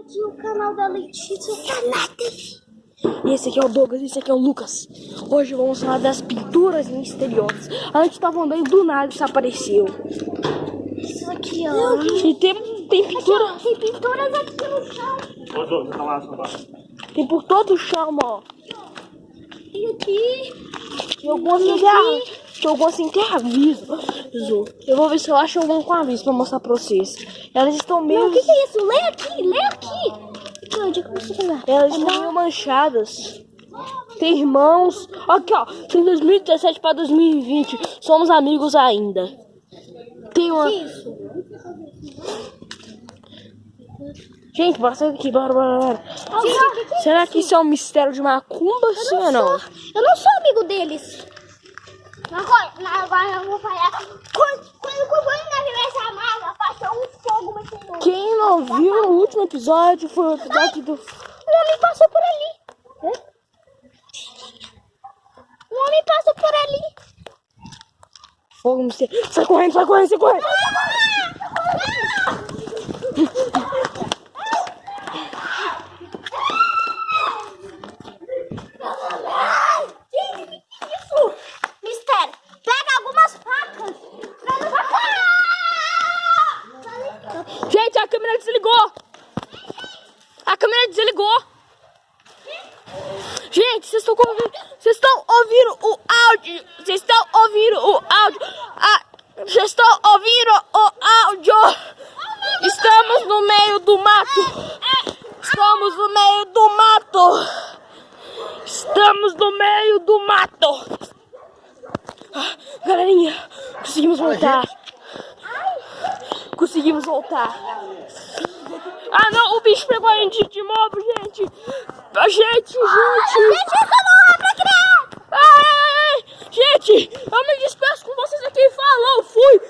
aqui o canal da Letícia Fanatic. E esse aqui é o Douglas, esse aqui é o Lucas. Hoje vamos falar das pinturas misteriosas. A gente tava andando do nada e isso apareceu. Isso aqui, ó. E tem pintura. Aqui, ó, tem pinturas aqui no chão. Ô, Douglas, tá lá, Tem por todo o chão, ó. Tem aqui. Tem algumas sem ter aviso. Eu vou ver se eu acho algum com aviso pra mostrar pra vocês. Elas estão meio... Não, o que é isso? Lê aqui, lê aqui. Onde é que você vai? Elas estão meio manchadas. Tem irmãos. Aqui, ó. Tem 2017 pra 2020. Somos amigos ainda. Tem uma... Que isso? Gente, bora sair daqui. Bora. Gente, que Será que isso é um mistério de macumba, sim ou não? Eu não sou amigo deles. Agora eu vou falar. Quando nós essa mala, passou um fogo muito louco. Quem não viu no último episódio foi o episódio do... O homem passou por ali. O homem passou por ali. Fogo mistério. Sai correndo. Isso! Mistério, pega algumas facas. Gente, a câmera desligou. Gente, vocês estão ouvindo o áudio. Vocês estão ouvindo o áudio. Estamos no meio do mato. Galerinha, conseguimos voltar. Ah, não, o bicho pegou a gente de novo, gente. Gente. Deixa eu morrer pra criar. Gente, eu me despeço com vocês aqui. Falou, fui.